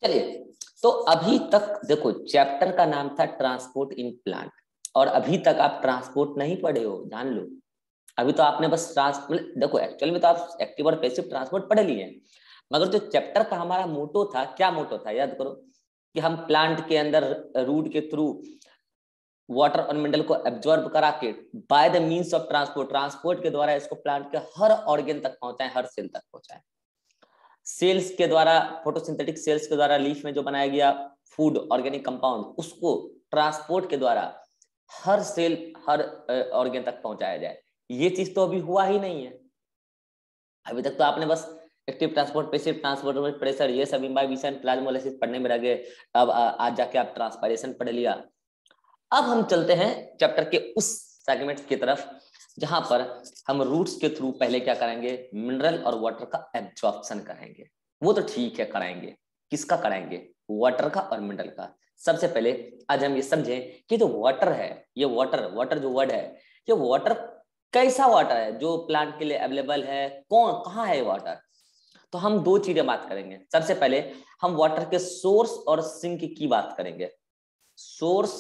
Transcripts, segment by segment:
चलिए, तो अभी तक देखो चैप्टर का नाम था ट्रांसपोर्ट इन प्लांट, और अभी तक आप ट्रांसपोर्ट नहीं पढ़े हो, जान लो। अभी तो आपने बस ट्रांसपोर्ट, देखो एक्चुअल में तो आप एक्टिव और पैसिव ट्रांसपोर्ट पढ़ लिए हैं, मगर जो चैप्टर का हमारा मोटो था, क्या मोटो था याद करो, कि हम प्लांट के अंदर रूट के थ्रू वाटर और मिनरल को एब्जॉर्ब करा के by the means of transport, transport के द्वारा इसको प्लांट के हर ऑर्गन तक पहुंचाएं, हर सेल तक पहुंचाएं। सेल्स के द्वारा, फोटोसिंथेटिक सेल्स के द्वारा लीफ में जो बनाया गया फूड ऑर्गेनिक कंपाउंड, उसको ट्रांसपोर्ट के द्वारा हर सेल, हर ऑर्गन तक पहुंचाया जाए। ये चीज तो अभी हुआ ही नहीं है। अभी तक तो आपने बस active transport, passive transport, pressure, ये सब इम्बाइबिशन, प्लाज्मोलाइसिस पढ़ने में लगे। अब आज जाके आप ट्रांसपायरेशन पढ़ लिया। अब हम चलते हैं चैप्टर के उस सेगमेंट की तरफ जहां पर हम रूट्स के थ्रू पहले क्या करेंगे, मिनरल और वाटर का एब्जॉर्प्शन करेंगे। वो तो ठीक है, कराएंगे। किसका कराएंगे? वाटर का और मिनरल का। सबसे पहले आज हम ये समझें कि जो वाटर है, ये वाटर जो वर्ड है, ये वाटर कैसा वाटर है जो प्लांट के लिए अवेलेबल है, कौन कहाँ है वाटर। तो हम दो चीजें बात करेंगे। सबसे पहले हम वाटर के सोर्स और सिंक की बात करेंगे। सोर्स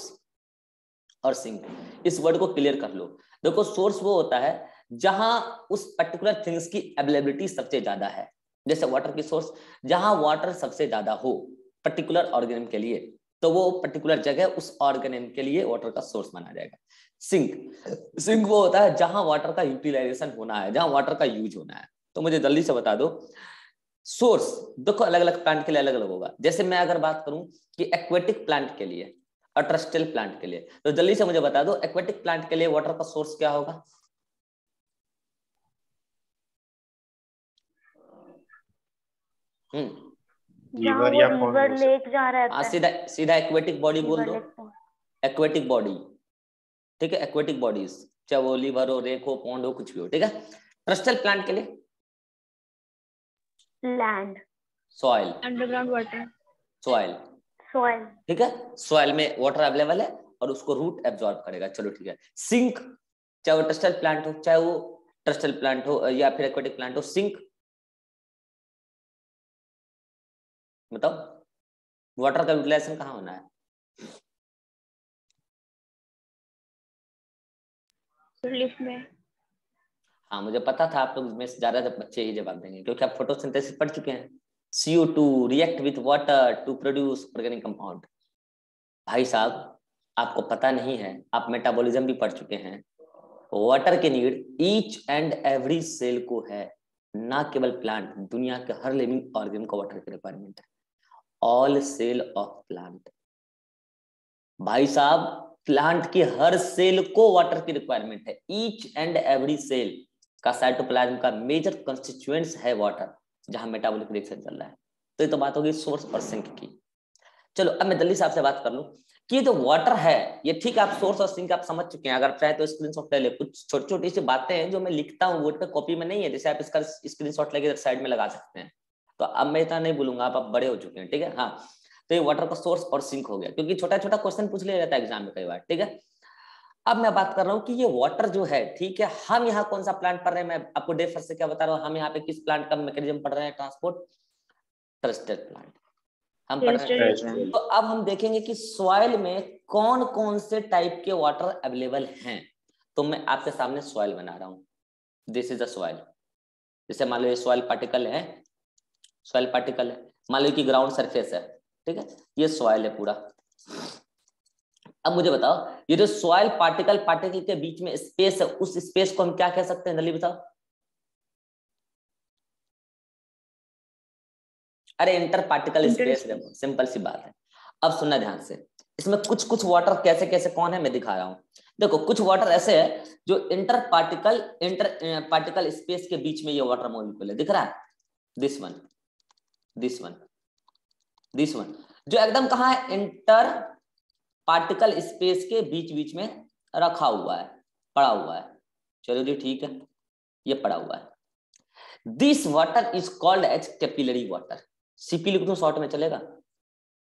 और सिंक, इस वर्ड को क्लियर कर लो। देखो, सोर्स वो होता है जहां उस पर्टिकुलर थिंग्स की अवेलेबिलिटी सबसे ज्यादा है। जैसे वाटर की सोर्स, जहां वाटर सबसे ज्यादा हो पर्टिकुलर ऑर्गेनिज्म के लिए, तो वो पर्टिकुलर जगह उस ऑर्गेनिज्म के लिए वाटर का सोर्स माना जाएगा। सिंक वो होता है जहां वाटर का यूटिलाइजेशन होना है, जहां वाटर का यूज होना है। तो मुझे जल्दी से बता दो, सोर्स देखो अलग अलग प्लांट के लिए अलग अलग होगा। जैसे मैं अगर बात करूं कि एक्वेटिक प्लांट के लिए और टर्स्टेल प्लांट के लिए, तो जल्दी से मुझे बता दो एक्वेटिक प्लांट के लिए वाटर का सोर्स क्या होगा? रिवर या रिवर लेक जहाँ रहता है। सीधा सीधा एक्वेटिक बॉडी बोल दो। रिवर एक्वेटिक बॉडी, ठीक है, एक्वेटिक बॉडीज, चाहे वो रिवर हो, रेक हो, पॉन्ड हो, कुछ भी हो, ठीक है। टर्स्टेल प्लांट के लिए land, soil, underground water, soil, soil, ठीक है। सॉइल में वाटर अवेलेबल है और उसको रूट एब्जॉर्ब करेगा। चलो ठीक है। सिंक, चाहे वो टर्स्टेल प्लांट हो, चाहे वो टर्स्टेल प्लांट हो या फिर एक्वेटिक प्लांट हो, सिंक बताओ वाटर का यूटिलाइजेशन कहाँ होना है? लिफ्ट में। हाँ, मुझे पता था आप लोग में से ज्यादा बच्चे ही जवाब देंगे, क्योंकि आप फोटोसिंथेसिस पढ़ चुके हैं। CO2 react with water to produce organic compound. भाई साहब, आपको पता नहीं है, आप मेटाबॉलिज्म भी पढ़ चुके हैं। वाटर की need each and every cell को है, ना केवल प्लांट, दुनिया के हर लिविंग ऑर्गेनिज्म को वाटर की रिक्वायरमेंट है। ऑल सेल ऑफ प्लांट, भाई साहब, प्लांट की हर सेल को वाटर की रिक्वायरमेंट है। ईच एंड एवरी सेल का साइटोप्लाज्म का मेजर कंस्टिट्यूएंट्स है वाटर, जहां मेटाबॉलिक रिएक्शन चल रहा है। तो ये तो बात होगी सोर्स और सिंक की। चलो अब मैं जल्दी से आपसे बात कर लूं कि जो वाटर है, ये ठीक है, आप सोर्स और सिंक आप समझ चुके हैं। अगर चाहे तो स्क्रीनशॉट ले ले। कुछ छोटी छोटी सी बातें हैं जो मैं लिखता हूँ बोर्ड पे, कॉपी में नहीं है, जैसे आप इसका स्क्रीनशॉट लेके साइड में लगा सकते हैं। तो अब मैं इतना नहीं बोलूंगा, आप बड़े हो चुके हैं, ठीक है। हाँ, तो ये वाटर का सोर्स और सिंक हो गया, क्योंकि छोटा छोटा क्वेश्चन पूछ लिया जाता है एग्जाम में कई बार, ठीक है। अब मैं बात कर रहा हूँ कि ये वाटर जो है, ठीक है, हम यहाँ कौन सा प्लांट पढ़ रहे हैं, मैं आपको डे फर्स्ट से क्या बता रहा हूँ, हम यहाँ पे किस प्लांट का मैकेनिज्म पढ़ रहे हैं, ट्रांसपोर्ट, ट्रस्टेड प्लांट हम पढ़ रहे हैं। तो अब हम देखेंगे कि सॉइल में कौन कौन से टाइप के वाटर अवेलेबल हैं। तो मैं आपके सामने सॉइल बना रहा हूं। This is the soil. जैसे मान लो ये सॉइल पार्टिकल है, सॉइल पार्टिकल है, मान लो कि ग्राउंड सरफेस है, ठीक है, ये सॉइल है पूरा। अब मुझे बताओ, ये जो सॉइल पार्टिकल पार्टिकल के बीच में स्पेस है, उस स्पेस को हम क्या कह सकते हैं, जल्दी बताओ। अरे इंटर पार्टिकल स्पेस, सिंपल सी बात है। अब सुनना ध्यान से, इसमें कुछ कुछ वाटर कैसे कैसे कौन है मैं दिखा रहा हूं। देखो, कुछ वाटर ऐसे है जो इंटर पार्टिकल स्पेस के बीच में ये वाटर मॉलिक्यूल है, दिख रहा है, this one, this one, this one, जो एकदम कहाँ है, इंटर पार्टिकल स्पेस के बीच बीच में रखा हुआ है, पड़ा हुआ है। चलो जी ठीक है, ये पड़ा हुआ है। This water is called as capillary water. CP लिख दो शॉर्ट में चलेगा,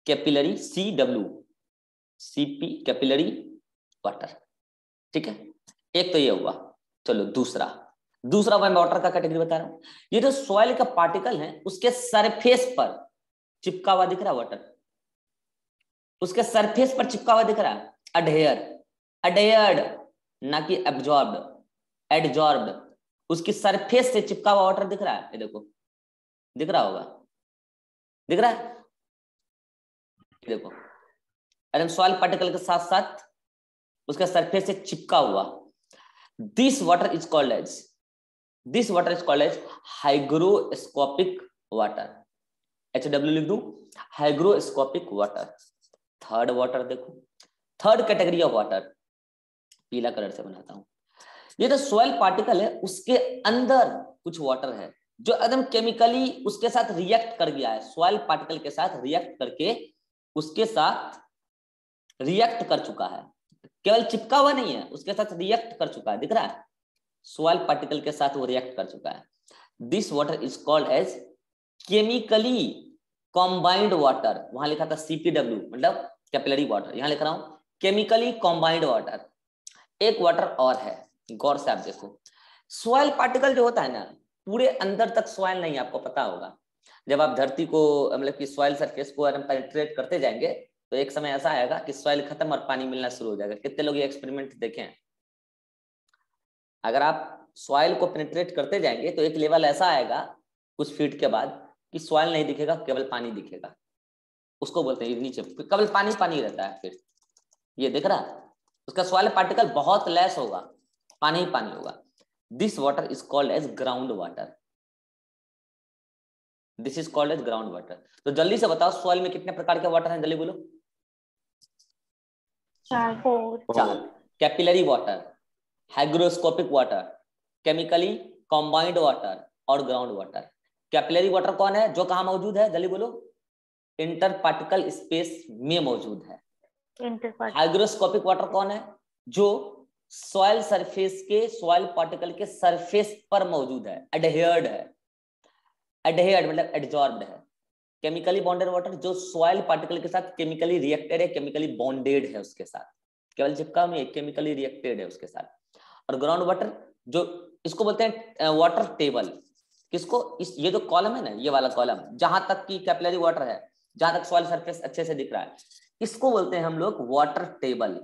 capillary, CW, CP, capillary water, ठीक है। एक तो ये हुआ। चलो दूसरा, दूसरा मैं वाटर का कैटेगरी बता रहा हूं। ये जो सॉइल का पार्टिकल है उसके सरफेस पर चिपका हुआ दिख रहा है वाटर, उसके सरफेस पर चिपका हुआ दिख रहा है, अडहेयर, अडहेयर्ड ना कि एब्जॉर्ब्ड, एडजॉर्ब्ड, उसकी सरफेस से चिपका हुआ वाटर दिख रहा है, ये देखो दिख रहा होगा, दिख रहा है, देखो एटम सॉइल पार्टिकल के साथ साथ उसका सरफेस से चिपका हुआ, this water is called as hygroscopic water, HW लिख दूं, हाइग्रोस्कोपिक वाटर। थर्ड वाटर देखो, थर्ड कैटेगरी ऑफ वाटर, पीला कलर से बनाता हूं, ये जो सॉइल पार्टिकल है उसके अंदर कुछ वाटर है जो एकदम केमिकली उसके साथ रिएक्ट कर गया है, सॉइल पार्टिकल के साथ रिएक्ट करके उसके साथ रिएक्ट कर चुका है, केवल चिपका हुआ नहीं है, उसके साथ रिएक्ट कर चुका है, दिख रहा है, सॉइल पार्टिकल के साथ वो रिएक्ट कर चुका है। This water is called as chemically combined water, वहां लिखा था CPW मतलब कैपिलरी वाटर, यहां लिख रहा हूं केमिकली कॉम्बाइंड वाटर। एक वाटर और है, गौर से आप देखो, सॉइल पार्टिकल जो होता है ना, पूरे अंदर तक सॉइल नहीं, आपको पता होगा, जब आप धरती को मतलब कि सॉइल सरफेस को पेनिट्रेट करते जाएंगे तो एक समय ऐसा आएगा कि सॉइल खत्म और पानी मिलना शुरू हो जाएगा। कितने लोग ये एक्सपेरिमेंट देखे हैं? अगर आप सॉइल को पेनिट्रेट करते जाएंगे तो एक लेवल ऐसा आएगा कुछ फीट के बाद कि सॉइल नहीं दिखेगा, केवल पानी दिखेगा, उसको बोलते हैं नीचे केवल पानी पानी रहता है। फिर ये दिख रहा है, उसका सॉइल पार्टिकल बहुत लेस होगा, पानी ही पानी होगा। This water is called as ground water, this is called as ground water. तो जल्दी से बताओ सॉइल में कितने प्रकार के वाटर हैं, जल्दी बोलो। चार। Capillary water, hygroscopic water, chemically combined water और ग्राउंड वाटर। कैपिलरी वाटर कौन है, जो कहां मौजूद है, जल्दी बोलो। इंटर पार्टिकल स्पेस में मौजूद है। हाइग्रोस्कोपिक वाटर कौन है, जो सॉइल सरफेस के, सॉइल पार्टिकल के सरफेस पर मौजूद है, एडहेयर्ड है, एडहेयर्ड मतलब एडजॉर्ब्ड है। केमिकली बॉन्डेड वाटर, जो सॉइल पार्टिकल के साथ केमिकली रिएक्टेड है, केमिकली बॉन्डेड है उसके साथ, केवल चिपका नहीं, केमिकली रिएक्टेड है उसके साथ। और ग्राउंड वाटर, जो इसको बोलते हैं वाटर टेबल, किसको, ये जो कॉलम है ना, ये वाला कॉलम, जहां तक की कैपिलरी वाटर है, जहां तक सॉइल सरफेस अच्छे से दिख रहा है, इसको बोलते हैं हम लोग वाटर टेबल।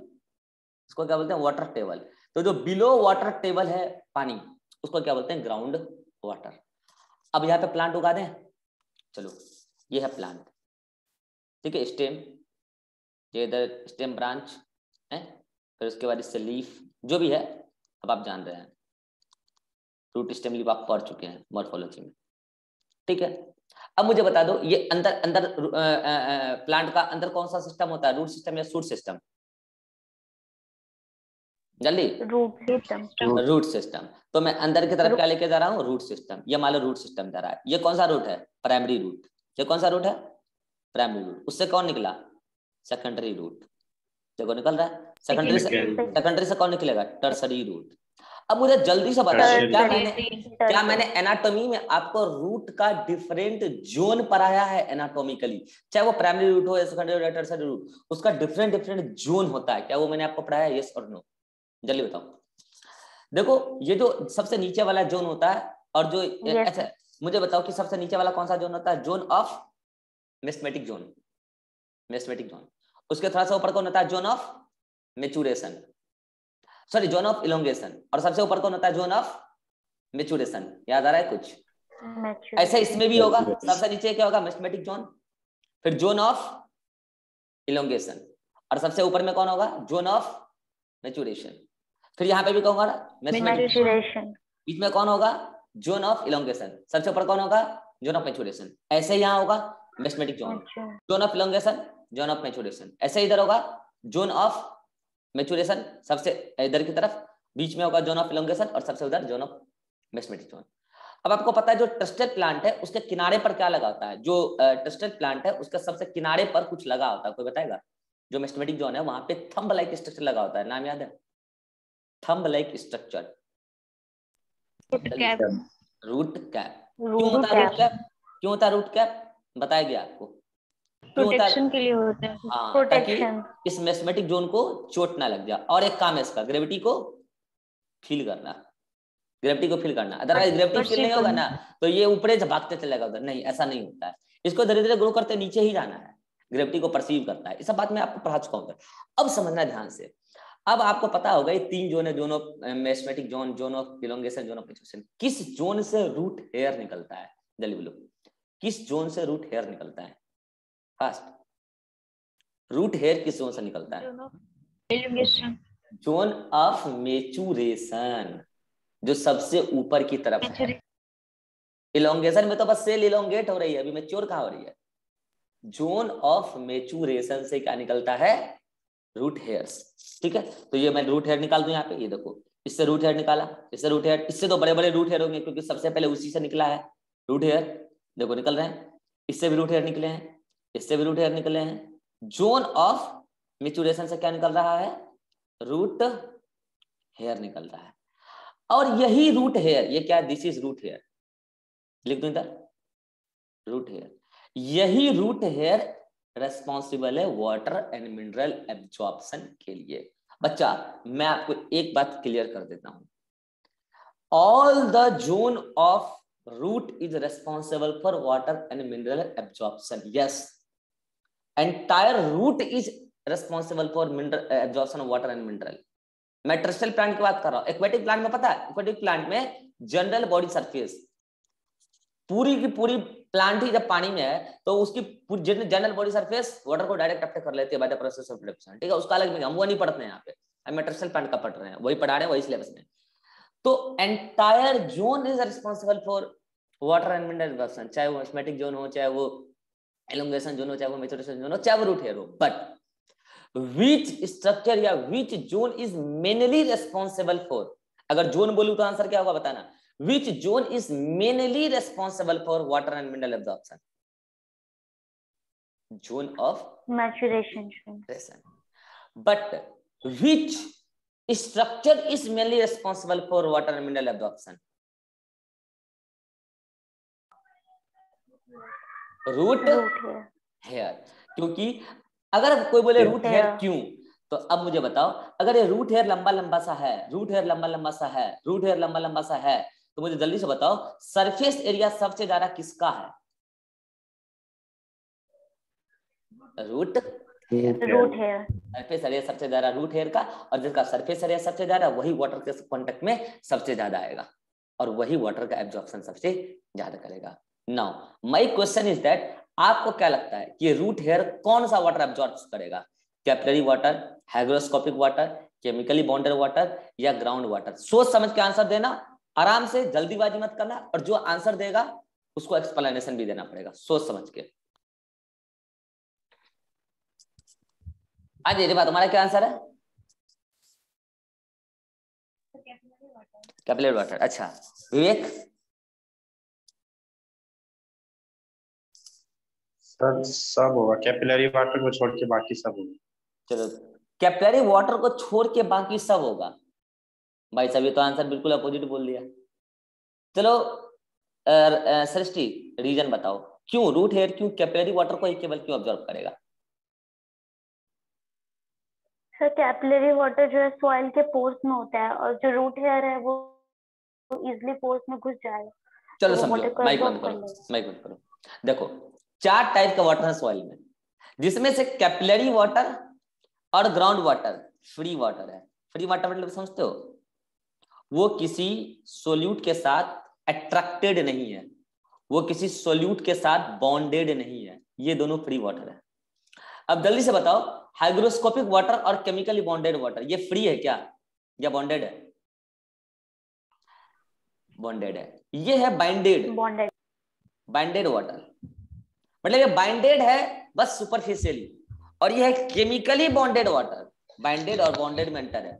इसको क्या बोलते हैं, वाटर टेबल। तो जो बिलो वाटर टेबल है पानी, उसको क्या बोलते हैं, ग्राउंड वाटर। अब यहाँ पे प्लांट उगा दें, चलो ये है प्लांट, ठीक है, स्टेम, ये इधर स्टेम ब्रांच है, फिर उसके बाद इससे लीफ, जो भी है अब आप जान रहे हैं, रूट स्टेम लीफ आप पढ़ चुके हैं मॉर्फोलॉजी में, ठीक है। अब मुझे बता दो, ये अंदर अंदर प्लांट का अंदर कौन सा सिस्टम होता है, रूट सिस्टम या शूट सिस्टम, जल्दी। Root system. तो मैं अंदर की तरफ क्या लेके जा रहा हूँ, रूट सिस्टम। ये मान लो रूट सिस्टम जा रहा है, ये कौन सा रूट है, प्राइमरी रूट। ये कौन सा रूट है, प्राइमरी रूट। उससे कौन निकला, सेकेंडरी रूट। देखो निकल रहा है, सेकेंडरी से कौन निकलेगा, टर्सरी रूट। अब मुझे जल्दी से बताओ, क्या मैंने एनाटॉमी में आपको रूट का डिफरेंट जोन पढ़ाया है एनाटॉमिकली, चाहे वो प्राइमरी रूट हो या सेकेंडरी या टर्सरी रूट, उसका डिफरेंट डिफरेंट जोन होता है, क्या वो मैंने आपको पढ़ाया है, यस और नो, जल्दी बताओ। देखो ये जो सबसे नीचे वाला जोन होता है, और जो अच्छा मुझे बताओ कि सबसे नीचे वाला कौन सा जोन होता है, zone of meristematic zone, मेस्मेटिक zone. उसके थोड़ा सा ऊपर कौन होता है, zone of maturation, sorry zone of elongation, और सबसे ऊपर कौन होता है, जोन ऑफ मेचुरेशन। याद आ रहा है कुछ, ऐसे इसमें भी होगा, सबसे नीचे क्या होगा, मेस्मेटिक जोन, फिर जोन ऑफ इलोंगेशन, और सबसे ऊपर में कौन होगा, जोन ऑफ मेचुरेशन। फिर यहाँ पे भी कौन होगा, मेचुरेशन, बीच में कौन होगा, जोन ऑफ इलोंगेशन, सबसे ऊपर कौन होगा, जोन ऑफ मेचुरेशन। ऐसे यहाँ होगा meristematic zone, zone of elongation, zone of maturation. ऐसे इधर होगा जोन ऑफ मेचुरेशन, सबसे इधर की तरफ, बीच में होगा जोन ऑफ इलोंगेशन, और सबसे उधर जोन ऑफ मेस्मेटिक जोन। अब आपको पता है जो ट्रस्टेड प्लांट है उसके किनारे पर क्या लगा होता है, जो ट्रस्टेड प्लांट है उसके सबसे किनारे पर कुछ लगा होता है, कोई बताएगा। जो मेस्मेटिक जोन है वहां पे थंब लाइक स्ट्रक्चर लगा होता है, नाम याद है, thumb like structure, root cap. क्यों होता है रूट कैप, क्यों होता है रूट कैप, बताया गया आपको, प्रोटेक्शन के लिए होता है। हाँ, ताकि इस मेस्मेटिक जोन को चोट ना लग जाए। और एक काम है इसका, ग्रेविटी को फील करना, ग्रेविटी को फील करना। अदरवाइज ग्रेविटी फील नहीं होगा ना तो ये ऊपर से भागते चलेगा उधर, नहीं, ऐसा नहीं होता है। इसको धीरे धीरे ग्रो करते नीचे ही जाना है, ग्रेविटी को परसीव करता है। इस सब बात मैं आपको पढ़ा चुका हूँ। अब समझना ध्यान से, अब आपको पता होगा ये 3 जोन है, zone of meristematic zone, zone of elongation, zone of expansion. किस जोन से रूट हेयर निकलता है? जल्दी बोलो, किस जोन से रूट हेयर निकलता है? फास्ट, रूट हेयर किस जोन से निकलता है? जोन ऑफ मेचुरेशन, जो सबसे ऊपर की तरफ है। इलोंगेशन में तो बस सेल इलोंगेट हो रही है, अभी मैच्योर कहाँ हो रही है। जोन ऑफ मेचुरेशन से क्या निकलता है? Root hairs. ठीक है, तो ये मैं रूट हेयर निकाल दूं यहाँ पे, ये देखो, इससे रूट हेयर निकाला, इससे रूट हेयर, इससे तो बड़े बड़े रूट हेयर होंगे क्योंकि सबसे पहले उसी से निकला है रूट हेयर। देखो निकल रहे हैं, इससे भी रूट हेयर निकले हैं, इससे भी रूट हेयर निकले हैं। जोन ऑफ मेचुरेशन से क्या निकल रहा है? रूट हेयर निकल रहा है। और यही रूट हेयर, ये क्या है? दिस इज रूट हेयर, लिख दूं इधर, रूट हेयर। यही रूट हेयर रेस्पॉन्सिबल है वाटर एंड मिनरल एब्जॉर्प्शन के लिए। बच्चा मैं आपको एक बात क्लियर कर देता हूं, all the zone of root is responsible for water and mineral absorption. Yes, entire root is responsible for mineral absorption of water and mineral. मैं टेरेस्ट्रियल प्लांट की बात कर रहा हूं। एक्वेटिक प्लांट में पता है, एक्वेटिक प्लांट में जनरल बॉडी सरफेस, पूरी की पूरी प्लांट ही जब पानी में है तो उसकी जनरल बॉडी सरफेस वाटर को डायरेक्ट अप्लाई कर लेती है by the process of reduction. ठीक है, उसका अलग में हम वो नहीं पढ़ते हैं यहाँ पे, हम टेरेस्ट्रियल प्लांट का पढ़ रहे हैं, वही पढ़ा रहे हैं, वही सिलेबस में। तो entire zone is responsible for water and mineral absorption, चाहे वो ऑस्मेटिक जोन हो, चाहे वो एलोंगेशन जोन हो, चाहे वो मेचुरेशन जोन हो, चाहे वो रूट हेयर हो। बट which structure या which zone is mainly responsible for, अगर जोन बोलूं तो आंसर क्या होगा बताना, which zone is mainly responsible for water and mineral absorption? Zone of maturation. But which structure is mainly responsible for water and mineral absorption? Root hair. क्योंकि अगर कोई बोले रूट हेयर क्यों, तो अब मुझे बताओ, अगर ये रूट हेयर लंबा लंबा सा है, रूट हेयर लंबा लंबा सा है, रूट हेयर लंबा लंबा सा है, तो मुझे जल्दी से बताओ सरफेस एरिया सबसे ज्यादा किसका है? Root hair. सरफेस एरिया सबसे ज्यादा रूट हेयर का, और जिसका सरफेस एरिया सबसे ज्यादा वही वाटर के कांटेक्ट में सबसे ज्यादा आएगा और वही वाटर का एब्जॉर्प्शन सबसे ज्यादा करेगा। Now my question is that, आपको क्या लगता है कि रूट हेयर कौन सा वाटर एब्जॉर्ब करेगा? Capillary water, hygroscopic water, chemically bonded water या ग्राउंड वाटर? सोच समझ के आंसर देना, आराम से, जल्दीबाजी मत करना, और जो आंसर देगा उसको एक्सप्लेनेशन भी देना पड़ेगा, सोच समझ के। आज ये बात, तुम्हारा क्या आंसर है? Capillary water. अच्छा विवेक? सर सब होगा, कैपिलरी वाटर को छोड़ के बाकी सब होगा। चलो, कैपिलरी वाटर को छोड़ के बाकी सब होगा। भाई सभी तो आंसर बिल्कुल अपोजिट बोल दिया। चलो सृष्टि रीजन बताओ, क्यों रूट हेयर, क्यों कैपिलरी वाटर को ही केवल क्यों ऑब्जर्व करेगा? सर कैपिलरी वाटर जो है सॉइल के पोर्स में होता है, और जो रूट हेयर है वो इजीली पोर्स में घुस जाएगा। चलो समझो, माइक बंद करो, माइक बंद करो। देखो 4 टाइप का वाटर है सॉइल में, जिसमें से कैपिलरी वाटर और ग्राउंड वाटर फ्री वाटर है। फ्री वाटर मतलब समझते हो, वो किसी सोल्यूट के साथ अट्रैक्टेड नहीं है, वो किसी सोल्यूट के साथ बॉन्डेड नहीं है, ये दोनों फ्री वाटर है। अब जल्दी से बताओ, हाइग्रोस्कोपिक वाटर और केमिकली बॉन्डेड वाटर, ये फ्री है क्या या बॉन्डेड है? बॉन्डेड है। ये है बाइंडेड, बाइंडेड वाटर, मतलब ये बाइंडेड है बस सुपरफिशियली, और ये है केमिकली बॉन्डेड वाटर। बाइंडेड और बॉन्डेड में अंतर है।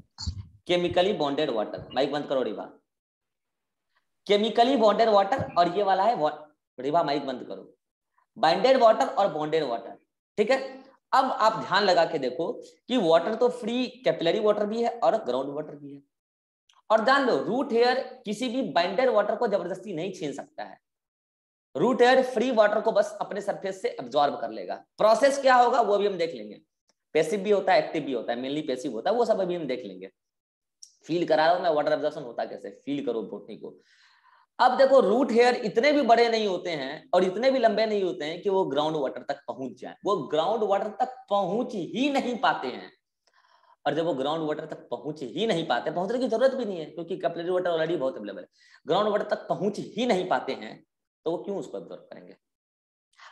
केमिकली बॉन्डेड वाटर, माइक बंद करो रिवा। केमिकली बॉन्डेड वाटर और ये वाला है रिवा, माइक बंद करो। बाइंडेड वाटर और बॉन्डेड वाटर, ठीक है। अब आप ध्यान लगा के देखो कि वाटर तो फ्री कैपिलरी वाटर भी है और ग्राउंड वाटर भी है, और जान लो रूट हेयर किसी भी बाइंडेड वाटर को जबरदस्ती नहीं छीन सकता है। रूट हेयर फ्री वाटर को बस अपने सरफेस से एब्जॉर्ब कर लेगा। प्रोसेस क्या होगा वो भी हम देख लेंगे, पैसिव भी होता है, एक्टिव भी होता है, मेनली पैसिव होता है, वो सब अभी हम देख लेंगे। फील करा रहा हूं मैं वाटर एब्जॉर्प्शन होता कैसे, फील करो बोटनी को। अब देखो रूट हेयर इतने भी बड़े नहीं होते हैं और इतने भी लंबे नहीं होते हैं कि वो ग्राउंड वाटर तक पहुंच जाए, वो ग्राउंड वाटर तक पहुंच ही नहीं पाते हैं। और जब वो ग्राउंड वाटर तक पहुंच ही नहीं पाते, पहुंचने की जरूरत भी नहीं है क्योंकि कैपिलरी वाटर ऑलरेडी बहुत अवेलेबल है, ग्राउंड वाटर तक पहुंच ही नहीं पाते हैं तो वो क्यों उसको एब्जॉर्ब करेंगे।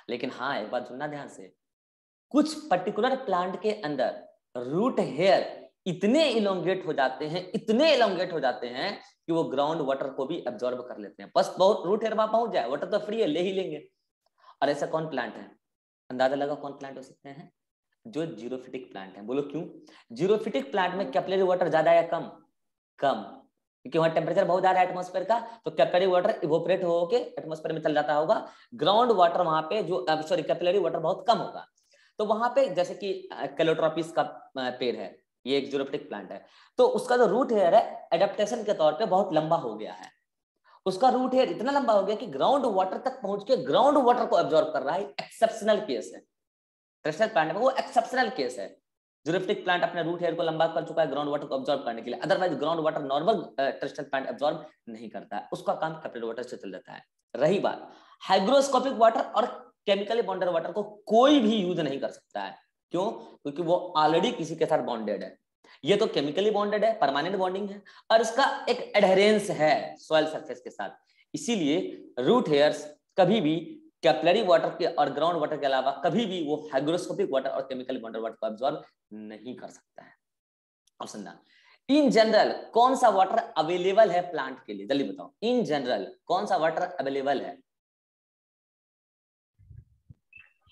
लेकिन हाँ एक बात सुनना ध्यान से, कुछ पर्टिकुलर प्लांट के अंदर रूट हेयर इतने इलोंगेट हो जाते हैं, इतने इलोंगेट हो जाते हैं कि वो ग्राउंड वाटर को भी एब्जॉर्ब कर लेते हैं। बस बहुत रूट हेयर वहां पहुंच जाए, वाटर तो फ्री है, ले ही लेंगे। और ऐसा कौन प्लांट है, अंदाजा लगा कौन प्लांट हो सकते हैं, जो जीरोफिटिक प्लांट है। बोलो क्यों, जीरोफिटिक प्लांट में कैपिलरी वाटर ज्यादा या कम, कम, क्योंकि वहां टेम्परेचर बहुत ज्यादा है एटमॉस्फेयर का, तो कैपिलरी वाटर इवोपरेट होके एटमॉस्फेयर में चल जाता होगा, ग्राउंड वाटर वहां पे जो सॉरी कैपिलरी वाटर बहुत कम होगा। तो वहां पे जैसे कि कैलोट्रोपिस का पेड़ है, ये एक जीरोफिटिक प्लांट है, तो उसका जो रूट हेयर है एडेप्टेशन के तौर पे बहुत लंबा हो गया है। उसका रूट हेयर इतना लंबा हो गया कि ग्राउंड वाटर तक पहुंच के ग्राउंड वाटर को एब्जॉर्ब कर रहा है। एक्सेप्शनल केस है टेरेस्ट्रियल प्लांट में, वो एक्सेप्शनल केस है। जीरोफिटिक प्लांट अपने रूट हेयर को लंबा कर चुका है ग्राउंड वाटर को एब्जॉर्ब करने के लिए, otherwise ground water normal terrestrial plant absorb नहीं करता है, उसका काम कैपिलरी वाटर से चल जाता है। रही बात हाइग्रोस्कोपिक वाटर और केमिकली बॉन्डेड वाटर को कोई भी यूज नहीं कर सकता है, क्यों, क्योंकि वो ऑलरेडी किसी के साथ बॉन्डेड है। ये तो केमिकली बॉन्डेड है, परमानेंट बॉन्डिंग है, और इसका एक एडहेरेंस है सॉइल सरफेस के साथ, इसीलिए रूट हेयर्स कभी भी कैपिलरी वाटर के और ग्राउंड वाटर के अलावा कभी भी वो हाइग्रोस्कोपिक वाटर और केमिकली बॉन्डेड वाटर को एब्जॉर्ब नहीं कर सकता है। अब सुनना, इन जनरल कौन सा वाटर अवेलेबल है प्लांट के लिए, जल्दी बताओ, इन जनरल कौन सा वाटर अवेलेबल है,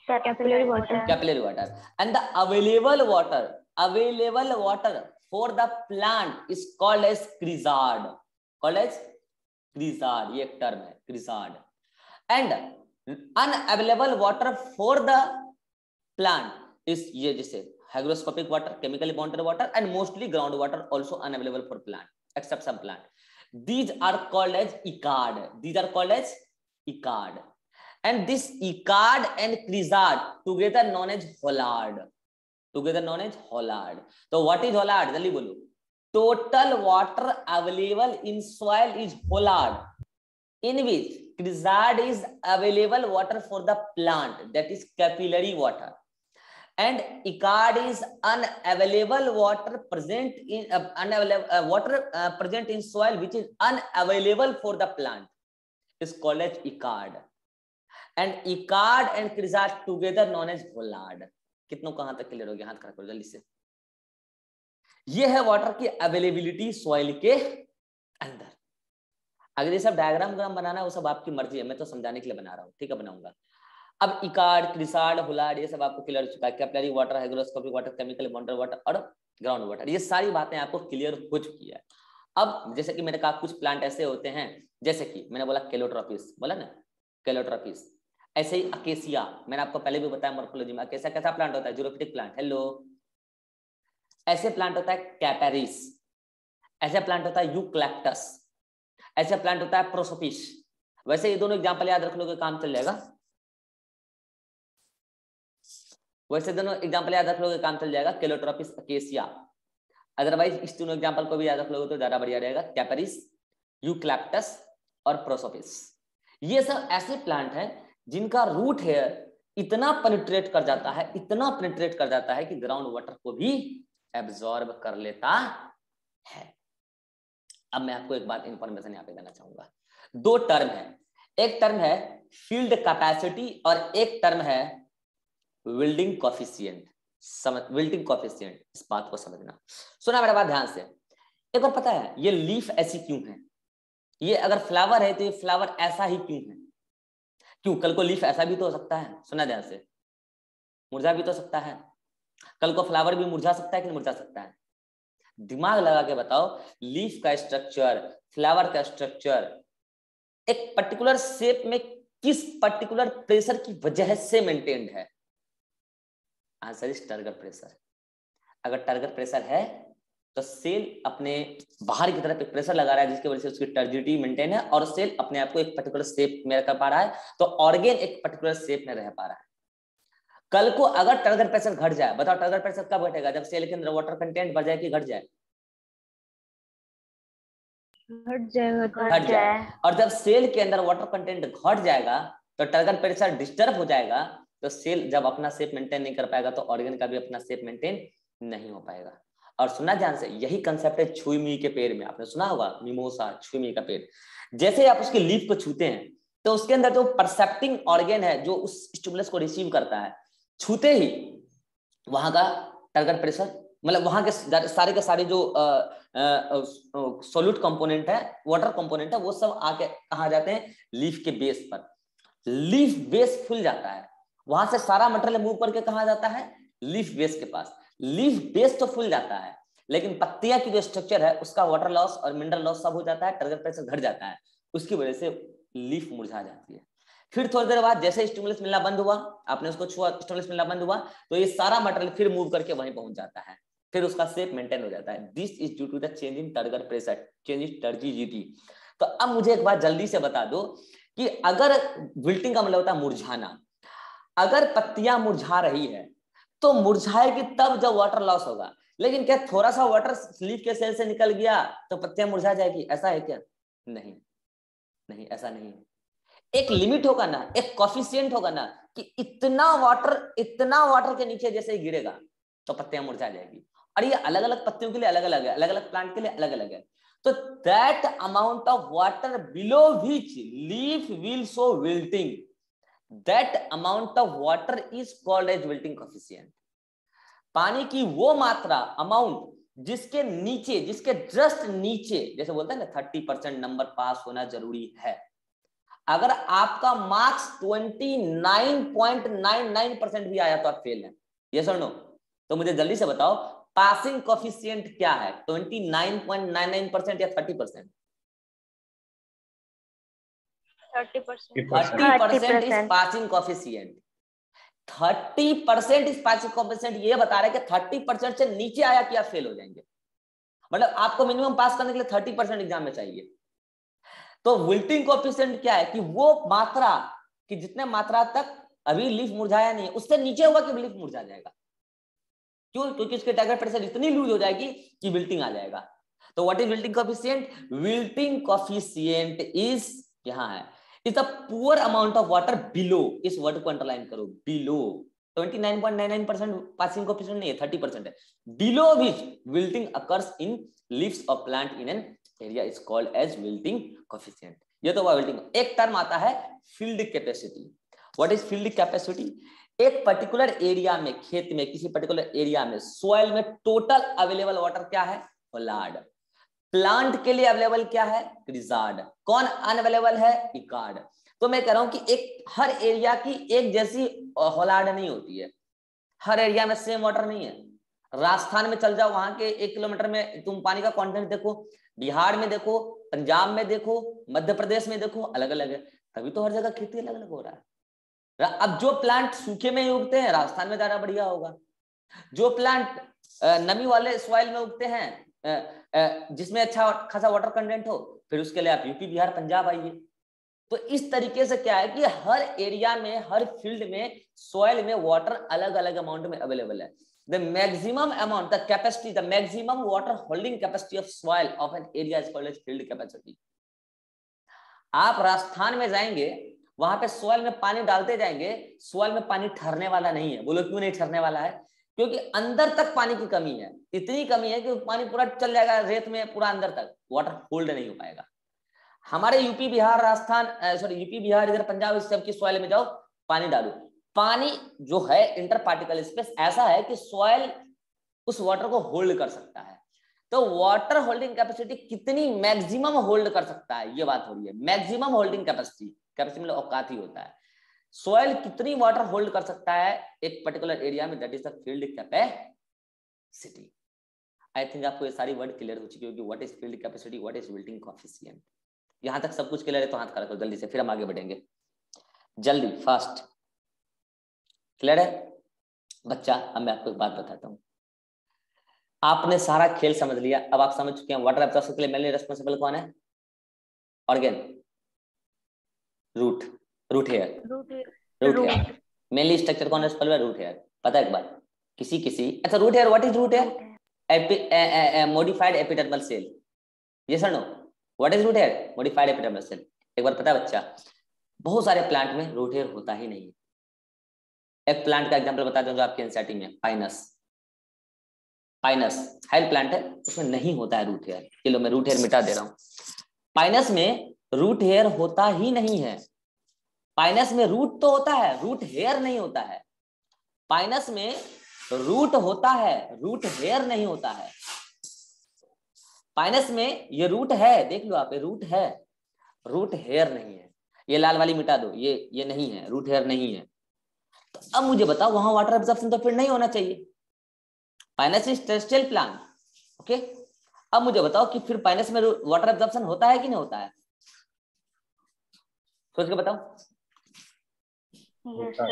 capillary water. Capillary water, and the available water for the plant is called as chresard, called as chresard, ये एक टर्म है chresard. And unavailable water for the plant is ये जैसे hygroscopic water, chemically bonded water, and mostly ground water also unavailable for plant, except some plant. These are called as ecard. These are called as ecard. And this ecard and crizard together known as hollard. Together known as hollard. So what is hollard? जल्दी बोलो. Total water available in soil is hollard, in which crizard is available water for the plant, that is capillary water. And ecard is unavailable water present in present in soil which is unavailable for the plant is called as ecard. And ecard and crizard together known as hollard. कितनों कहां तक clear हो गया, हाथ खड़ा करो जल्दी से। ये है वाटर की अवेलेबिलिटी सॉइल के अंदर। अगर ये सब डायग्राम बनाना है वो सब आपकी मर्जी है, मैं तो समझाने के लिए बना रहा हूँ, ठीक है, बनाऊंगा। अब इकार्ड, क्रिसार्ड, होलार्ड ये सब आपको क्लियर हो चुका है। Capillary water, hygroscopic water, chemically bonded water और ग्राउंड वाटर, ये सारी बातें आपको क्लियर हो चुकी है। अब जैसे कि मैंने कहा कुछ प्लांट ऐसे होते हैं, जैसे कि मैंने बोला केलोट्रोपिस, बोला ना केलोट्रोपिस, ऐसे ही अकेसिया, मैंने आपको पहले भी बताया मॉर्फोलॉजी में, अकेसिया कैसा प्लांट होता है, जीरोफिटिक प्लांट, हेलो। ऐसे प्लांट होता है कैपेरिस, ऐसे प्लांट होता है यूक्लैप्टस, ऐसे प्लांट होता है प्रोसोपिस। वैसे ये दोनों एग्जांपल याद रख लोगे काम चल जाएगा, वैसे दोनों एग्जांपल याद रख लोगे काम चल जाएगा, केलोट्रोपिस, अकेसिया। अदरवाइज इस दोनों एग्जांपल को भी याद रख लोगे तो ज्यादा बढ़िया रहेगा, कैपेरिस, यूक्लैप्टस और प्रोसोपिस। ये सब ऐसे प्लांट हैं जिनका रूट हेयर इतना पेनिट्रेट कर जाता है, इतना पेनिट्रेट कर जाता है कि ग्राउंड वाटर को भी एब्जॉर्ब कर लेता है। अब मैं आपको एक बात इंफॉर्मेशन यहाँ पे देना चाहूंगा, दो टर्म है, एक टर्म है फील्ड कैपेसिटी और एक टर्म है विल्डिंग कोफिशिएंट। विल्डिंग कोफिशिएंट, इस बात को समझना, सुना मेरा बात ध्यान से। एक बार पता है ये लीफ ऐसी क्यों है, ये अगर फ्लावर है तो ये फ्लावर ऐसा ही क्यों है, क्यों, कल को लीफ ऐसा भी तो हो सकता है, सुना ध्यान से, मुरझा भी तो सकता है, कल को फ्लावर भी मुरझा सकता है कि नहीं मुरझा सकता है, दिमाग लगा के बताओ। लीफ का स्ट्रक्चर, फ्लावर का स्ट्रक्चर एक पर्टिकुलर शेप में किस पर्टिकुलर प्रेशर की वजह से मेंटेन्ड है, आंसर इज टर्गर प्रेशर। अगर टर्गर प्रेशर है तो सेल अपने बाहर की तरफ एक प्रेशर लगा रहा है जिसकी वजह से उसकी टर्जिडिटी मेंटेन है और सेल अपने आप को एक पर्टिकुलर शेप में कर पा रहा है, तो ऑर्गेन एक पर्टिकुलर शेप में रह पा रहा है। कल को अगर टर्गर प्रेशर घट जाए, बताओ टर्गर प्रेशर कब घटेगा, जब सेल के अंदर वाटर कंटेंट बढ़ जाए कि घट जाए, घट जाएगा तो घट जाए। और जब सेल के अंदर वाटर कंटेंट घट जाएगा तो टर्गर प्रेशर डिस्टर्ब हो जाएगा, तो सेल जब अपना शेप मेंटेन नहीं कर पाएगा तो ऑर्गन का भी अपना शेप मेंटेन नहीं हो पाएगा। और सुना ध्यान से, यही कंसेप्ट है छुई मुई के पेड़ में, आपने सुना होगा मिमोसा छुई मुई का पेड़। जैसे आप उसके लीफ को छूते हैं तो उसके अंदर जो परसेप्टिंग ऑर्गन है जो उस स्टिमुलस को रिसीव करता है, छूते ही वहां का टर्गर प्रेशर, मतलब वहां के सारे के सारे जो सोल्यूट कंपोनेंट है, वाटर कंपोनेंट है, वो सब आके कहा जाते हैं लीफ के बेस पर। लीफ बेस फूल जाता है, वहां से सारा मटेरियल मूव करके कहा जाता है लीफ बेस के पास। लीफ बेस तो फूल जाता है, लेकिन पत्तियां की जो स्ट्रक्चर है उसका वाटर लॉस और मिनरल लॉस सब हो जाता है, टर्गर प्रेशर घट जाता है, उसकी वजह से लीफ मुरझा जाती है। फिर थोड़ी देर बाद जैसे स्टिमुलस मिलना बंद हुआ, आपने उसको छुआ, स्टिमुलस मिलना बंद हुआ, तो ये सारा मटेरियल फिर मूव करके वहीं पहुंच जाता है, फिर उसका शेप मेंटेन हो जाता है। This is due to the change in turgor pressure, change in turgidity. तो अब मुझे एक बात जल्दी से बता दो कि अगर विल्टिंग का मतलब होता है मुरझाना, अगर पत्तियां मुरझा रही है तो मुरझाएगी तब जब वाटर लॉस होगा, लेकिन क्या थोड़ा सा वाटर लीफ के सेल से निकल गया तो पत्तियां मुरझा जाएगी, ऐसा है क्या? नहीं नहीं, ऐसा नहीं है। एक लिमिट होगा ना, एक कॉफिशिएंट होगा ना कि इतना वाटर के नीचे जैसे ही गिरेगा तो पत्तियां मुरझा जाएगी। और ये अलग अलग पत्तियों के लिए अलग अलग है, अलग अलग प्लांट के लिए अलग अलग है। तो that amount of water below which leaf will show wilting, that amount of water is called as wilting coefficient. पानी की वो मात्रा, अमाउंट जिसके नीचे, जिसके जस्ट नीचे, जैसे बोलते हैं ना 30% नंबर पास होना जरूरी है, अगर आपका मार्क्स 29.99% भी आया तो आप फेल हैं, यस और नो? तो मुझे जल्दी से बताओ पासिंग कोएफिशिएंट क्या है, 29.99% या 30%? 30% is passing coefficient. 30% is passing coefficient ये बता रहा है कि 30% से नीचे आया कि आप फेल हो जाएंगे, मतलब आपको मिनिमम पास करने के लिए 30% एग्जाम में चाहिए। तो विल्टिंग कोएफिशिएंट क्या है कि वो मात्रा कि जितने मात्रा तक अभी लीफ मुरझाया नहीं है उससे नीचे होगा कि लीफ मुरझा जाएगा। क्यों? क्योंकि इसके टर्गर प्रेशर इतनी लूज हो जाएगी कि विल्टिंग आ जाएगा। तो what is wilting coefficient? Wilting coefficient is, यहां है, is the poor amount of water below, इस वर्ड को अंडरलाइन करो, बिलो। 29.99% पासिंग कोएफिशिएंट नहीं है, 30% है। Below which wilting occurs in leaves of plant in an area is called as wilting coefficient. ये तो विल्टिंग। एक टर्म आता है field capacity. What is field capacity? एक पर्टिकुलर एरिया में, खेत में, किसी पर्टिकुलर एरिया में सॉइल में टोटल अवेलेबल वाटर क्या है? होलार्ड। प्लांट के लिए अवेलेबल क्या है? क्रिजार्ड। कौन अनअवेलेबल है? इकार्ड। तो मैं कह रहा हूं कि एक हर एरिया की एक जैसी होलार्ड नहीं होती है, हर एरिया में सेम वाटर नहीं है। राजस्थान में चल जाओ, वहां के 1 किलोमीटर में तुम पानी का कंटेंट देखो, बिहार में देखो, पंजाब में देखो, मध्य प्रदेश में देखो, अलग अलग है। तभी तो हर जगह खेती अलग अलग हो रहा है। अब जो प्लांट सूखे में ही उगते हैं राजस्थान में ज्यादा बढ़िया होगा, जो प्लांट नमी वाले सॉइल में उगते हैं जिसमें अच्छा खासा वाटर कंटेंट हो, फिर उसके लिए आप यूपी, बिहार, पंजाब आइए। तो इस तरीके से क्या है कि हर एरिया में, हर फील्ड में, सॉइल में वाटर अलग अलग अमाउंट में अवेलेबल है। The maximum amount, the capacity, the maximum water holding capacity of soil of an area is called as field capacity. आप राजस्थान में जाएंगे, वहां पे सॉइल में पानी डालते जाएंगे, सॉइल में पानी ठहरने वाला नहीं है। बोलो क्यों नहीं ठहरने वाला है? क्योंकि अंदर तक पानी की कमी है, इतनी कमी है कि पानी पूरा चल जाएगा रेत में, पूरा अंदर तक वाटर होल्ड नहीं हो पाएगा। हमारे UP, Bihar, Rajasthan, sorry UP, Bihar, इधर पंजाब, इस सब की सॉइल में जाओ, पानी डालो, पानी जो है इंटर पार्टिकल स्पेस ऐसा है कि सॉइल उस वाटर को होल्ड कर सकता है। तो वाटर होल्डिंग कैपेसिटी कितनी मैक्सिमम होल्ड कर सकता है, ये बात हो रही है। मैक्सिमम होल्डिंग कैपेसिटी, कैपेसिटी मतलब औकात ही होता है। सॉइल कितनी वाटर होल्ड कर सकता है एक पर्टिकुलर एरिया में, that is the field capacity. I think आपको ये सारी वर्ड क्लियर हो चुकी होगी। What is field capacity, what is wilting coefficient. यहां तक सब कुछ क्लियर है तो हाथ खड़ा करो जल्दी से, फिर हम आगे बढ़ेंगे। जल्दी, फास्ट, क्लियर है बच्चा? अब मैं आपको एक बात बताता हूं। आपने सारा खेल समझ लिया, अब आप समझ चुके हैं वाटर एब्जॉर्प्शन के लिए मेनली रिस्पांसिबल कौन है? Organ, root, root hair, root hair. Mainly structure कौन रिस्पांसिबल है? Root hair. पता है एक बार किसी अच्छा root hair, what is root hair? Modified epidermal cell, yes और no? What is root hair? Modified epidermal cell. एक बार पता है बच्चा, बहुत सारे प्लांट में रूट हेयर होता ही नहीं है। एक प्लांट का एग्जांपल बता दूं जो आपके एनसीईआरटी में, पाइनस। पाइनस हाइल प्लांट है, उसमें नहीं होता है रूट हेयर। चलो मैं रूट हेयर मिटा दे रहा हूं। पाइनस में रूट हेयर होता ही नहीं है। पाइनस में रूट तो होता है, रूट हेयर नहीं होता है। पाइनस में रूट होता है, रूट हेयर नहीं होता है। पाइनस में ये रूट है, देख लो आप, ये रूट है, रूट हेयर नहीं है। ये लाल वाली मिटा दो, ये नहीं है, रूट हेयर नहीं है। तो अब मुझे बताओ वहां वाटर एब्जॉर्प्शन तो फिर नहीं होना चाहिए। Pinus is terrestrial plant, okay. अब मुझे बताओ कि फिर पाइनस में वाटर एब्जॉर्प्शन होता है कि नहीं होता है? सोच के बताओ। Yes sir.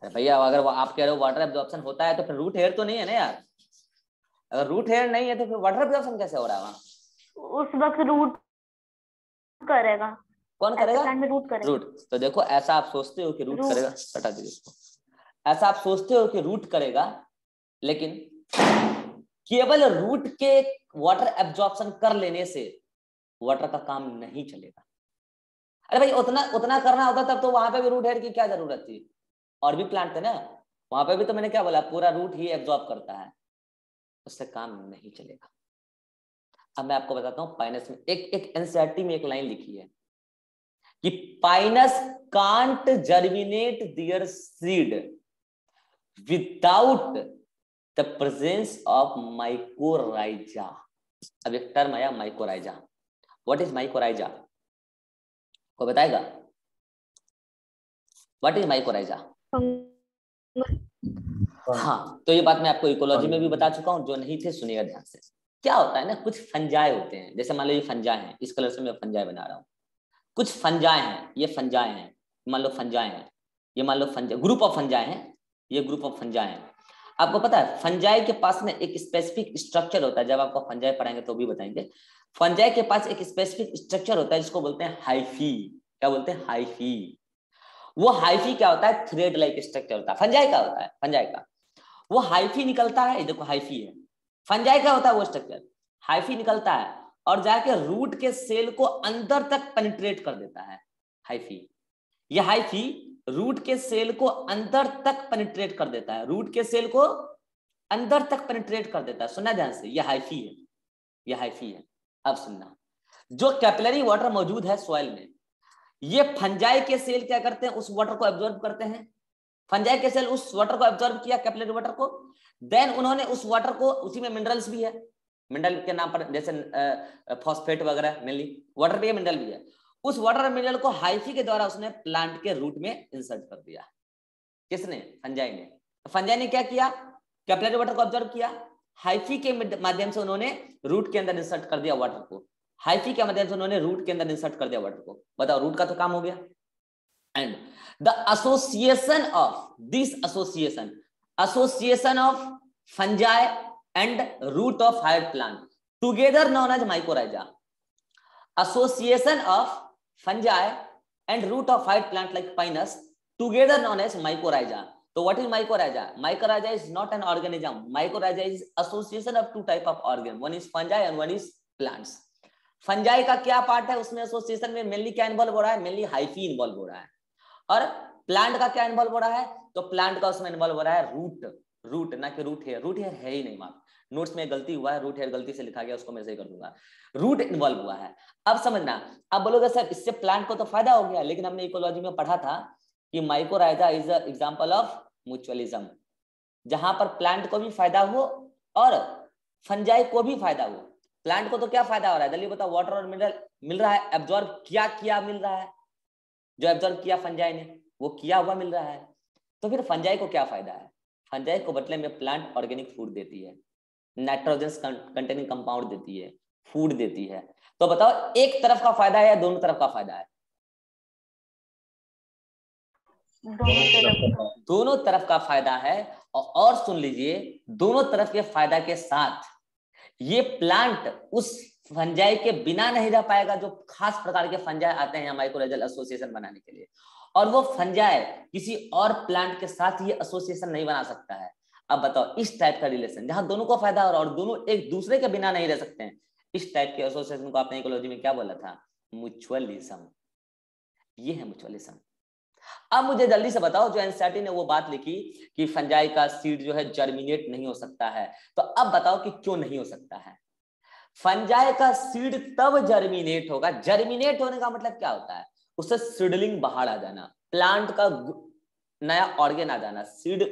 अरे भैया अगर आप कह रहे हो वाटर एब्जॉर्प्शन होता है तो फिर रूट हेयर तो नहीं है ना यार। अगर रूट हेयर नहीं है तो फिर वाटर एब्जॉर्प्शन कैसे हो रहा है वहां? उस वक्त रूट करेगा। कौन करेगा? प्लांट में रूट करेगा। रूट। तो देखो ऐसा आप सोचते हो कि रूट रूट करेगा, हटा दीजिए इसको। ऐसा आप सोचते हो कि रूट करेगा, लेकिन केवल रूट के वाटर एब्जॉर्प्शन कर लेने से वाटर का काम नहीं चलेगा। अरे भाई उतना उतना करना होता तब तो वहां पे भी रूट हेयर की क्या जरूरत थी? और भी प्लांट थे ना वहां पे भी, तो मैंने क्या बोला, पूरा रूट ही एब्जॉर्ब करता है, उससे काम नहीं चलेगा। अब मैं आपको बताता हूँ पाइनस में एक एनसीईआरटी में एक लाइन लिखी है कि Pinus can't germinate there seed without the presence of mycorrhiza. अब एक टर्म आया माइकोराइजा। What is mycorrhiza? को बताएगा? What is mycorrhiza? हाँ, तो ये बात मैं आपको इकोलॉजी में भी बता चुका हूँ, जो नहीं थे सुनिएगा ध्यान से। क्या होता है ना, कुछ फंजाई होते हैं, जैसे मान लो ये फंजाई है, इस कलर से मैं फंजाई बना रहा हूँ। कुछ फंजाई हैं, ये फंजाई हैं, मान लो फंजाई हैं, ये मान लो फंजाई, ग्रुप ऑफ फंजाई हैं, ये ग्रुप ऑफ फंजाई हैं। आपको पता है फंजाई के पास में एक स्पेसिफिक स्ट्रक्चर होता है, जब आपको फंजाई पढ़ाएंगे तो भी बताएंगे। फंजाई के पास एक स्पेसिफिक स्ट्रक्चर होता है जिसको बोलते हैं हाइफी। क्या बोलते हैं? हाइफी। वो हाइफी क्या होता है? थ्रेड लाइक स्ट्रक्चर होता है, फंजाई का होता है। फंजाई का वो हाइफी निकलता है, देखो हाइफी है। फंजाई का होता है वो स्ट्रक्चर, हाइफी निकलता है और जाके रूट के सेल को अंदर तक पेनिट्रेट कर देता है। हाइफी, ये हाइफी रूट के सेल को अंदर तक पेनिट्रेट कर देता है, रूट के सेल को अंदर तक पेनिट्रेट कर देता है। सुनना ध्यान से, ये हाइफी है, ये हाइफी है। अब सुनना, जो कैपिलरी वाटर मौजूद है सॉइल में, ये फंजाई के सेल क्या करते हैं? उस वाटर को एब्जॉर्ब करते हैं। फंजाई के सेल उस वाटर को एब्जॉर्ब किया, कैपिलरी वाटर को, देन उन्होंने उस वाटर को, उसी में मिनरल्स भी है, मिनरल के नाम पर जैसे फॉस्फेट वगैरह, मेनली वाटर भी है, मिनरल भी है। उस वाटर मिनरल को हाइफी के द्वारा उसने प्लांट के रूट में इंसर्ट कर दिया। किसने? फंजाई ने। फंजाई ने क्या किया? कैपिलरी वाटर को ऑब्जर्व किया, हाइफी के माध्यम से उन्होंने रूट के अंदर इंसर्ट कर दिया वाटर को। हाइफी के माध्यम से उन्होंने रूट के अंदर इंसर्ट कर दिया वाटर को। बताओ, रूट का तो काम हो गया। And the association of this association of fungi and root of higher plant together known as mycorrhiza. Association of fungi and root of higher plant like pinus together known as mycorrhiza. So what is mycorrhiza? Mycorrhiza is not an organism. Mycorrhiza is association of two type of organ. One is fungi and one is plants. Fungi का क्या part है उसमें? Association में mainly क्या involve हो रहा है? Mainly hyphae involve हो रहा है। और प्लांट का क्या इन्वॉल्व हो रहा है? तो प्लांट का उसमें इन्वॉल्व हो रहा है रूट, रूट ना कि रूट हेयर। रूट हेयर है ही नहीं, माफ, नोट्स में गलती हुआ है, रूट हेयर गलती से लिखा गया, उसको मैं सही कर दूंगा। रूट इन्वॉल्व हुआ है। अब समझना, अब बोलोगे सर इससे प्लांट को तो फायदा हो गया, लेकिन हमने इकोलॉजी में पढ़ा था कि mycorrhiza is a example of mutualism, जहां पर प्लांट को भी फायदा हो और फंजाई को भी फायदा हो। प्लांट को तो क्या फायदा हो रहा है? जल्दी बताओ, वाटर और मिनरल मिल रहा है, एब्जॉर्ब किया मिल रहा है, जो एब्जॉर्ब किया फंजाई ने वो किया हुआ मिल रहा है। तो फिर फंजाई को क्या फायदा है? फंजाई को बदले में प्लांट ऑर्गेनिक फूड देती है, नाइट्रोजन कंटेनिंग कंपाउंड देती है, फूड देती है। तो बताओ एक तरफ का फायदा है या दोनों तरफ का फायदा है? दोनों तरफ का फायदा है। और सुन लीजिए, दोनों तरफ के फायदा के साथ ये प्लांट उस फंजाई के बिना नहीं रह पाएगा, जो खास प्रकार के फंजाई आते हैं माइकोराइजल एसोसिएशन बनाने के लिए, और वो फंजाई किसी और प्लांट के साथ ये एसोसिएशन नहीं बना सकता है। अब बताओ, इस टाइप का रिलेशन जहां दोनों को फायदा हो रहा है और दोनों एक दूसरे के बिना नहीं रह सकते हैं, इस टाइप के एसोसिएशन को आपने इकोलॉजी में क्या बोला था? म्यूचुअलिज्म। ये है म्यूचुअलिज्म। अब मुझे जल्दी से बताओ, जो एनसीईआरटी ने वो बात लिखी कि फंजाई का सीड जो है जर्मिनेट नहीं हो सकता है, तो अब बताओ कि क्यों नहीं हो सकता है? फंजाई का सीड तब जर्मिनेट होगा, जर्मिनेट होने का मतलब क्या होता है? उससे सीडलिंग बाहर आ जाना, प्लांट का नया ऑर्गेन आ जाना, सीड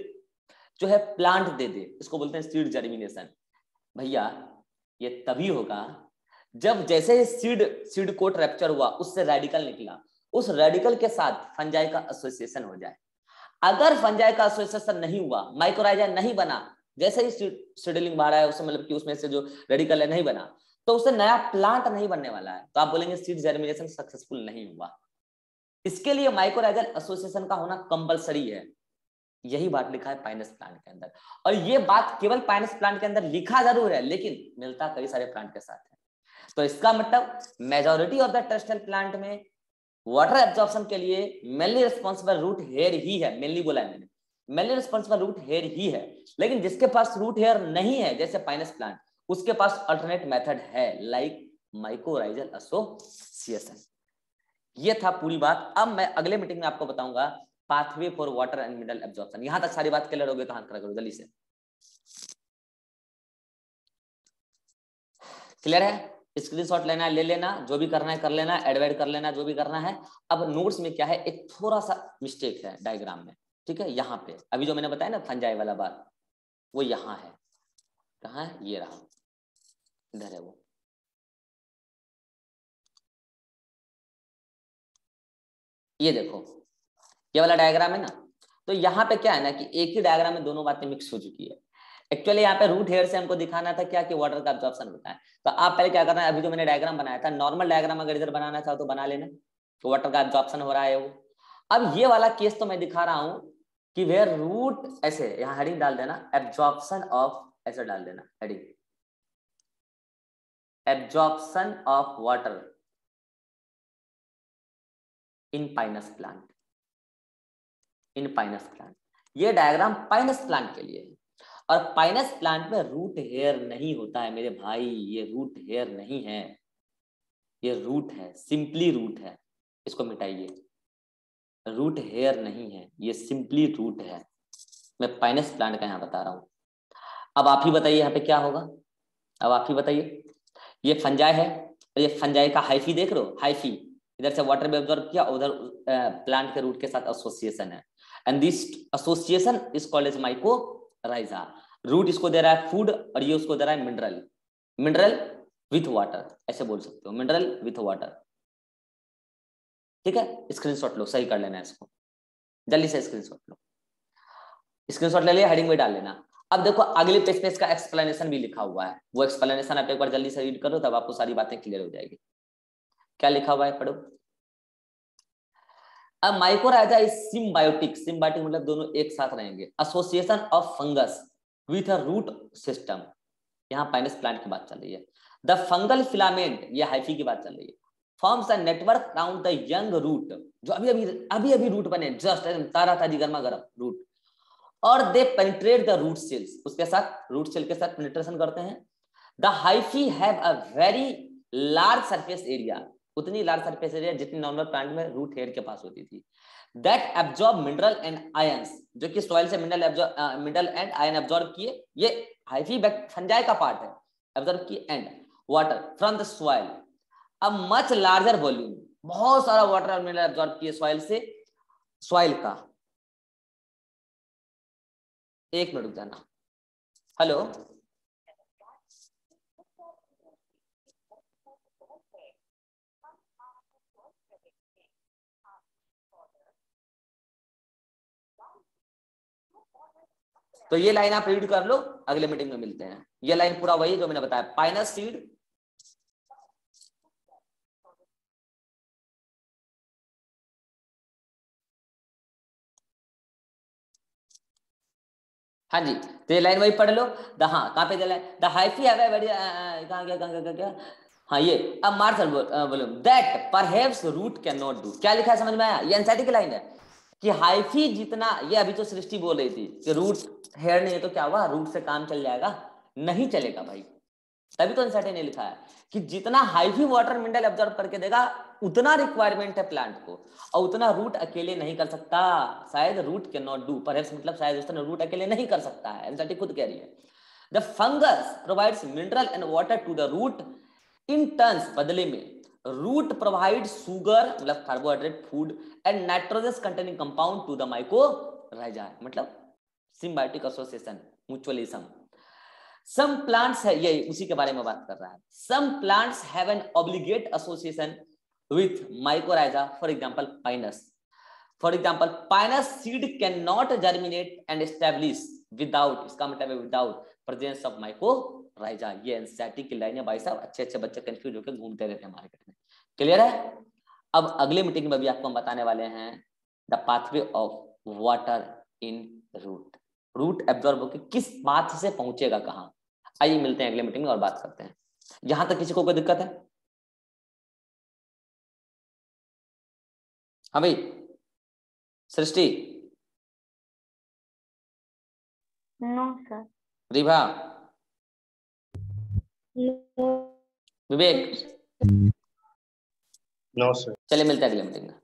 जो है प्लांट दे दे, इसको बोलते हैं सीड जर्मिनेशन। भैया ये तभी होगा जब जैसे ही सीड कोट रैप्चर हुआ, उससे रेडिकल निकला, उस रेडिकल के साथ फंजाई का एसोसिएशन हो जाए। अगर फंजाई का एसोसिएशन नहीं हुआ, माइक्रोराइजा नहीं बना, जैसे ही सीडलिंग बाहर आया उससे मतलब कि उसमें से जो रेडिकल है नहीं बना, तो उससे नया प्लांट नहीं बनने वाला है, तो आप बोलेंगे सीड जर्मिनेशन सक्सेसफुल नहीं हुआ। इसके लिए माइक्रोराइजल एसोसिएशन का होना कंपलसरी है। यही बात लिखा है पाइनस प्लांट के अंदर, और ये बात केवल पाइनस प्लांट के अंदर लिखा जरूर है, लेकिन मिलता कई सारे प्लांट के साथ है। तो इसका मतलब majority of the terrestrial plant में वाटर एब्जॉर्प्शन के लिए मेनली रिस्पॉन्सिबल रूट हेयर ही है। मेनली बोला है मैंने, मेनली रिस्पॉन्सिबल रूट हेयर ही है। लेकिन जिसके पास रूट हेयर नहीं है, जैसे पाइनस प्लांट, उसके पास अल्टरनेट मेथड है, लाइक माइक्रोराइजल एसोसिएशन। ये था पूरी बात। अब मैं अगले मीटिंग में आपको बताऊंगा pathway for water and mineral absorption. यहां तक सारी बात क्लियर हो गई तो हाथ खड़ा करो जल्दी से। क्लियर है? स्क्रीनशॉट लेना है ले लेना, जो भी करना है कर लेना, एडवाइड कर लेना जो भी करना है। अब नोट्स में क्या है, एक थोड़ा सा मिस्टेक है डायग्राम में, ठीक है? यहाँ पे अभी जो मैंने बताया ना फंजाई वाला बात, वो यहाँ है। कहाँ है? ये रहा, इधर है वो। ये देखो, ये वाला डायग्राम है ना, तो यहाँ पे क्या है ना कि एक ही डायग्राम में दोनों बातें मिक्स हो चुकी है। एक्चुअली यहाँ पे रूट हेयर से हमको दिखाना था क्या कि वाटर का एब्जॉर्प्शन होता है। तो आप पहले क्या करना है, अभी जो मैंने डायग्राम बनाया था, नॉर्मल डायग्राम अगर इधर बनाना चाहो तो बना लेना, तो वाटर का एब्जॉर्प्शन हो रहा है वो। अब ये वाला केस तो मैं दिखा रहा हूँ कि वेयर रूट, ऐसे यहाँ हेडिंग डाल देना, एब्जॉर्प्शन ऑफ, ऐसे डाल देना heading, absorption of water in Pinus plant, in Pinus plant. ये डायग्राम पाइनस प्लांट के लिए है, और पाइनस प्लांट में रूट हेयर नहीं होता है मेरे भाई, ये रूट हेयर नहीं है, ये रूट है, सिंपली रूट है। इसको मिटाइए, रूट हेयर नहीं है, ये सिंपली रूट है। मैं पाइनस प्लांट का यहाँ बता रहा हूँ। अब आप ही बताइए यहाँ पे क्या होगा, अब आप ही बताइए। ये फंजाई है, और ये फंजाई का हाइफी देख रहे हो, हाइफी इधर से वाटर में एब्जॉर्ब किया, उधर प्लांट के रूट के साथ एसोसिएशन है, and this association is called as mycorrhiza. Root इसको दे रहा है फूड, और ये उसको दे रहा है मिनरल, मिनरल विथ वाटर, ऐसे बोल सकते हो, मिनरल विथ वाटर। ठीक है? स्क्रीनशॉट लो, सही कर लेना इसको, जल्दी से स्क्रीनशॉट लो। स्क्रीनशॉट ले लिया, हेडिंग में डाल लेना। अब देखो अगले पेज पे इसका एक्सप्लेनेशन भी लिखा हुआ है, वो एक्सप्लेनेशन आप एक बार जल्दी से रीड करो, तब आपको सारी बातें क्लियर हो जाएगी। क्या लिखा हुआ है पढ़ो। अब माइकोराइजा इज सिम्बायोटिक, सिम्बायोटिक मतलब दोनों एक साथ रहेंगे, association of fungus with a root system. यहाँ पाइनस प्लांट की बात चल रही है। द फंगल फिलामेंट, ये हाइफी की बात चल रही है, forms a network around the young root, जो अभी रूट बने, जस्ट ताजा ताजी गर्मा गर्म रूट, और दे पेनिट्रेट द रूट सेल्स, उसके साथ रूट सेल के साथ पेनिट्रेशन करते हैं। The hyphae have a very large surface area, उतनी लार्ज सरफेस एरिया जितनी नॉर्मल प्लांट में रूट हेयर के पास होती थी। That absorb mineral and ions, जो कि सॉइल से मिनरल एंड आयन एब्जॉर्ब किए, ये हाइफी फंजाई का पार्ट है, एब्जॉर्ब किए, and water from the soil, अब मच लार्जर वॉल्यूम, बहुत सारा वाटर और मिनरल एब्जॉर्ब किए सॉइल से, सॉइल का। एक मिनट रुक जाना, हेलो, तो ये लाइन आप रीड कर लो, अगले मीटिंग में मिलते हैं। ये लाइन पूरा वही जो मैंने बताया, पाइनस सीड, हाँ जी, तो ये लाइन वही पढ़ लो। हाँ कहाँ पे चला है, the hyphae have a very, कहाँ गया, हाँ ये, अब मार्शल बोलो that perhaps root can not do, क्या लिखा है समझ में आया? ये एनसीईआरटी की लाइन है कि हाइफी जितना, ये अभी तो सृष्टि बोल रही थी कि रूट हेयर नहीं है तो क्या हुआ, रूट से काम चल जाएगा, नहीं चलेगा भाई। तभी तो एनसीईआरटी ने लिखा है कि जितना हाईवी वाटर मिनरल एब्जॉर्ब करके देगा उतना रिक्वायरमेंट है प्लांट को, और उतना रूट अकेले नहीं कर सकता। शायद root can not do, perhaps मतलब शायद उस तरह रूट अकेले नहीं कर सकता है, एनसीईआरटी खुद कह रही है। The fungus provides mineral and water to the root in turns, बदले में रूट प्रोवाइड सुगर मतलब carbohydrate food and nitrogen containing compound to the mycorrhiza, मतलब symbiotic association, mutualism. Some plants है, ये उसी के बारे में बात कर रहा है। Some plants have an obligate association with mycorrhiza, for example Pinus. For example Pinus seed can not germinate and establish without, इसका मतलब है विदाउट प्रेजेंस ऑफ माइकोराइजा। ये एनसीईआरटी की लाइन है भाई साहब, अच्छे अच्छे बच्चे कंफ्यूज होकर घूमते रहते हैं मार्केट में। क्लियर है? अब अगले मीटिंग में भी आपको हम बताने वाले हैं the pathway of water in root, root absorb होकर किस पाथ से पहुंचेगा कहां। आइए मिलते हैं अगले मीटिंग में और बात करते हैं। यहां तक किसी को कोई दिक्कत है? हाँ भाई सृष्टि, नो सर। रिभा, नो विवेक, नो सर। चलिए मिलते हैं अगले मीटिंग में।